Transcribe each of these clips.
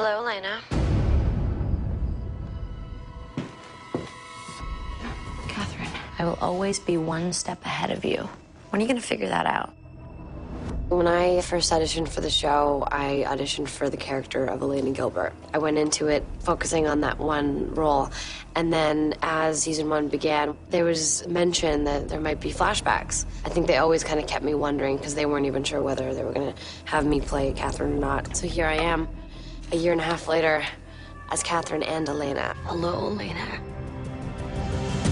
Hello, Elena. Katherine, I will always be one step ahead of you. When are you going to figure that out? When I first auditioned for the show, I auditioned for the character of Elena Gilbert. I went into it focusing on that one role. And then as season 1 began, there was mention that there might be flashbacks. I think they always kind of kept me wondering because they weren't even sure whether they were going to have me play Katherine or not. So here I am, a year and a half later, as Katherine and Elena. Hello, Elena.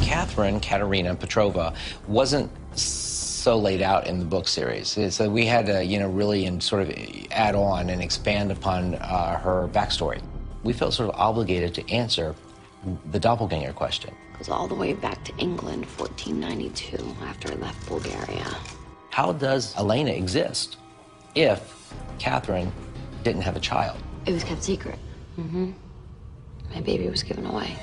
Katherine, Katerina Petrova, wasn't so laid out in the book series. So we had to, really sort of add on and expand upon her backstory. We felt sort of obligated to answer the doppelganger question. It goes all the way back to England, 1492, after I left Bulgaria. How does Elena exist if Katherine didn't have a child? It was kept secret. My baby was given away.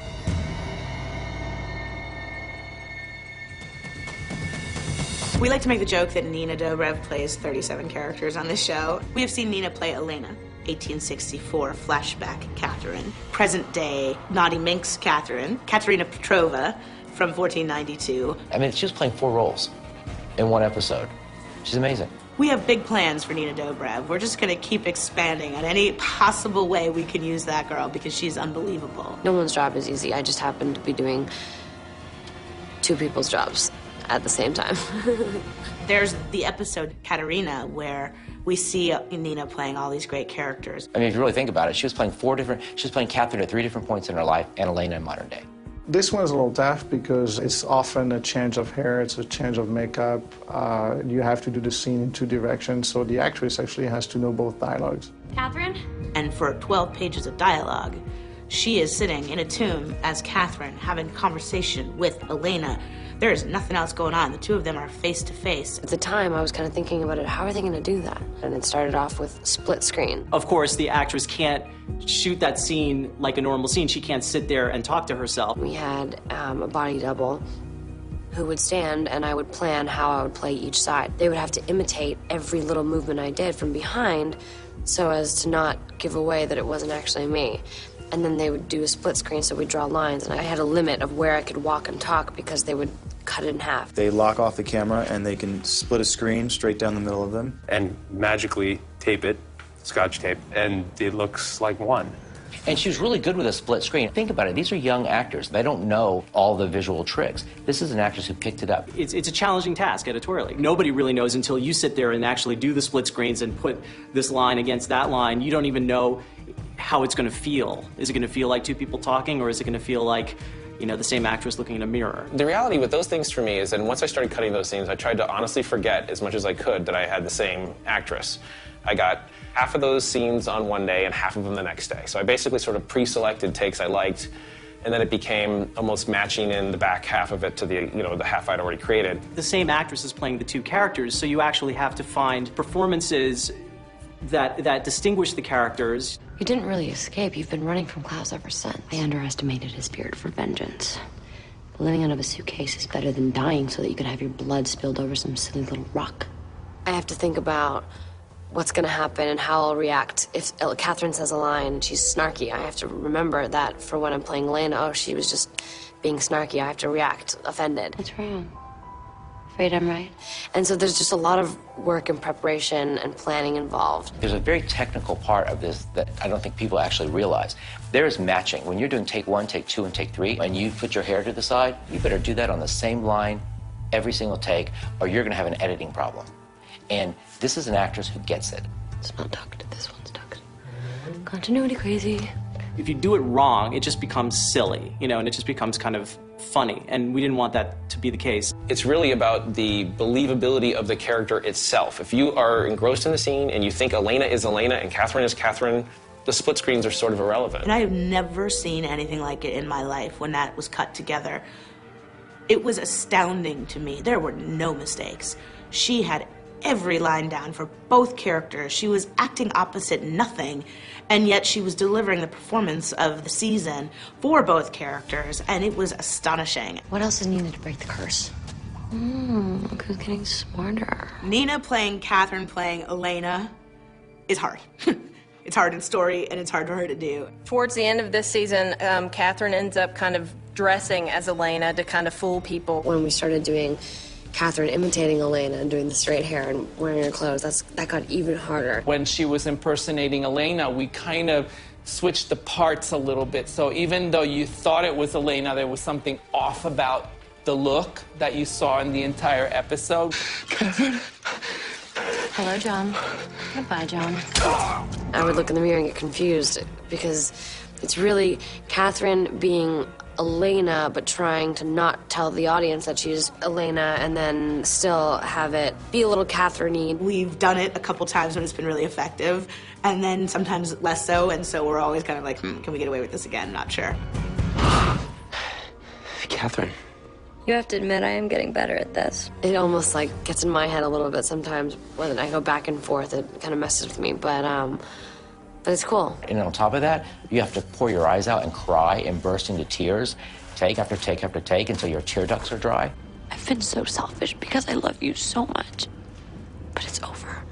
We like to make the joke that Nina Dobrev plays 37 characters on this show. We have seen Nina play Elena, 1864 flashback Katherine, present day Naughty Minx Katherine, Katerina Petrova from 1492. I mean, she's playing 4 roles in one episode. She's amazing. We have big plans for Nina Dobrev. We're just going to keep expanding on any possible way we can use that girl because she's unbelievable. No one's job is easy. I just happen to be doing 2 people's jobs at the same time. There's the episode Katerina where we see Nina playing all these great characters. I mean, if you really think about it, she was playing Katherine at 3 different points in her life and Elena in modern day. This one is a little tough because it's often a change of hair, it's a change of makeup. You have to do the scene in 2 directions, so the actress actually has to know both dialogues. Katherine? And for 12 pages of dialogue, she is sitting in a tomb as Katherine, having a conversation with Elena. There is nothing else going on. The 2 of them are face to face. At the time, I was kind of thinking about it, how are they going to do that? And it started off with split screen. Of course, the actress can't shoot that scene like a normal scene. She can't sit there and talk to herself. We had a body double who would stand, and I would plan how I would play each side. They would have to imitate every little movement I did from behind so as to not give away that it wasn't actually me. And then they would do a split screen, so we'd draw lines, and I had a limit of where I could walk and talk because they would cut it in half. They lock off the camera and they can split a screen straight down the middle of them. And magically tape it, Scotch tape, and it looks like one. And she was really good with a split screen. Think about it, these are young actors. They don't know all the visual tricks. This is an actress who picked it up. It's a challenging task editorially. Nobody really knows until you sit there and actually do the split screens and put this line against that line. You don't even know how it's going to feel. Is it going to feel like 2 people talking, or is it going to feel like, the same actress looking in a mirror? The reality with those things for me is that once I started cutting those scenes, I tried to honestly forget as much as I could that I had the same actress. I got half of those scenes on one day and half of them the next day. So I basically sort of pre-selected takes I liked, and then it became almost matching in the back half of it to the, the half I'd already created. The same actress is playing the 2 characters, so you actually have to find performances that distinguish the characters. You didn't really escape. You've been running from Klaus ever since. I underestimated his spirit for vengeance. Living out of a suitcase is better than dying so that you could have your blood spilled over some silly little rock. I have to think about what's going to happen and how I'll react. If Katherine says a line, she's snarky, I have to remember that for when I'm playing Elena. Oh, she was just being snarky. I have to react offended. What's wrong? Afraid I'm right? And so there's just a lot of work and preparation and planning involved. There's a very technical part of this that I don't think people actually realize. There is matching. When you're doing take 1, take 2, and take 3, and you put your hair to the side, you better do that on the same line every single take, or you're going to have an editing problem. And this is an actress who gets it. It's not tucked. This one's tucked. Continuity crazy. If you do it wrong, it just becomes silly, and it just becomes kind of funny, and we didn't want that to be the case. It's really about the believability of the character itself. If you are engrossed in the scene and you think Elena is Elena and Katherine is Katherine, the split screens are sort of irrelevant. And I have never seen anything like it in my life when that was cut together. It was astounding to me. There were no mistakes. She had every line down for both characters. She was acting opposite nothing, and yet she was delivering the performance of the season for both characters, and it was astonishing. What else is needed to break the curse? Look who's getting smarter. Nina playing Katherine playing Elena is hard. It's hard in story, and it's hard for her to do. Towards the end of this season, Katherine ends up kind of dressing as Elena to kind of fool people. When we started doing Katherine imitating Elena and doing the straight hair and wearing her clothes, that got even harder. When she was impersonating Elena, we kind of switched the parts a little bit. So even though you thought it was Elena, there was something off about the look that you saw in the entire episode. Katherine. Hello, John. Goodbye, John. I would look in the mirror and get confused because it's really Katherine being Elena, but trying to not tell the audience that she's Elena and then still have it be a little Katherine-y. We've done it a couple times when it's been really effective, and then sometimes less so, and so we're always kind of like, can we get away with this again? Not sure. Katherine. You have to admit, I am getting better at this. It almost like gets in my head a little bit sometimes. When I go back and forth, it kind of messes with me, but it's cool. And on top of that, you have to pour your eyes out and cry and burst into tears, take after take after take until your tear ducts are dry. I've been so selfish because I love you so much, but it's over.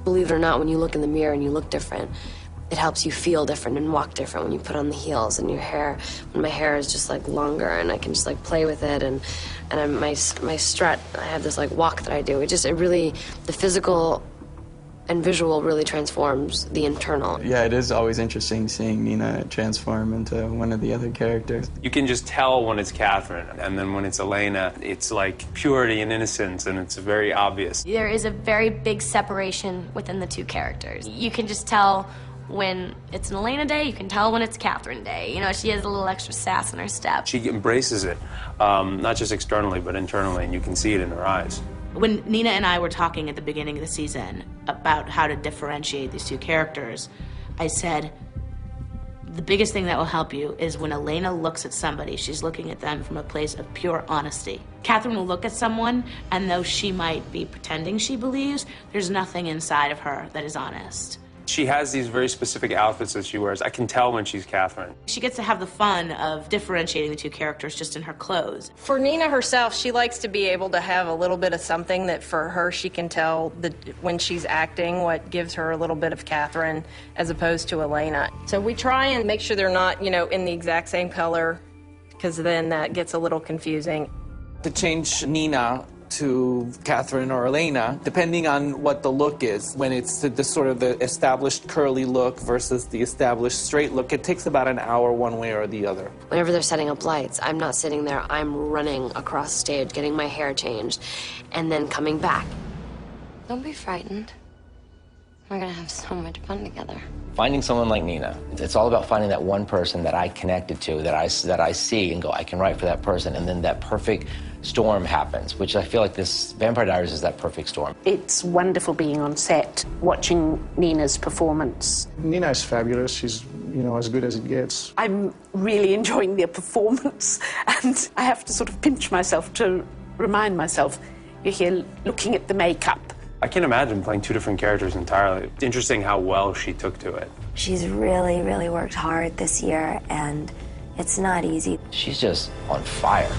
Believe it or not, when you look in the mirror and you look different, it helps you feel different and walk different when you put on the heels and your hair. When my hair is just like longer and I can just like play with it and my strut, I have this like walk that I do. It really, the physical and visual really transforms the internal. Yeah, it is always interesting seeing Nina transform into one of the other characters. You can just tell when it's Katherine, and then when it's Elena, it's like purity and innocence, and it's very obvious. There is a very big separation within the two characters. You can just tell when it's an Elena day, you can tell when it's Katherine day. You know, she has a little extra sass in her step. She embraces it, not just externally, but internally, and you can see it in her eyes. When Nina and I were talking at the beginning of the season about how to differentiate these two characters, I said, the biggest thing that will help you is when Elena looks at somebody, she's looking at them from a place of pure honesty. Katherine will look at someone, and though she might be pretending she believes, there's nothing inside of her that is honest. She has these very specific outfits that she wears. I can tell when she's Katherine. She gets to have the fun of differentiating the two characters just in her clothes. For Nina herself, she likes to be able to have a little bit of something that for her she can tell when she's acting what gives her a little bit of Katherine as opposed to Elena. So we try and make sure they're not, you know, in the exact same color because then that gets a little confusing. To change Nina to Katherine or Elena, depending on what the look is. When it's the sort of the established curly look versus the established straight look, it takes about an hour one way or the other. Whenever they're setting up lights, I'm not sitting there, I'm running across stage, getting my hair changed, and then coming back. Don't be frightened. We're gonna have so much fun together. Finding someone like Nina, it's all about finding that one person that I connected to, that I see and go, I can write for that person, and then that perfect storm happens, which I feel like this Vampire Diaries is that perfect storm. It's wonderful being on set, watching Nina's performance. Nina is fabulous. She's, you know, as good as it gets. I'm really enjoying their performance, and I have to sort of pinch myself to remind myself, you're here looking at the makeup. I can imagine playing two different characters entirely. It's interesting how well she took to it. She's really, really worked hard this year, and it's not easy. She's just on fire.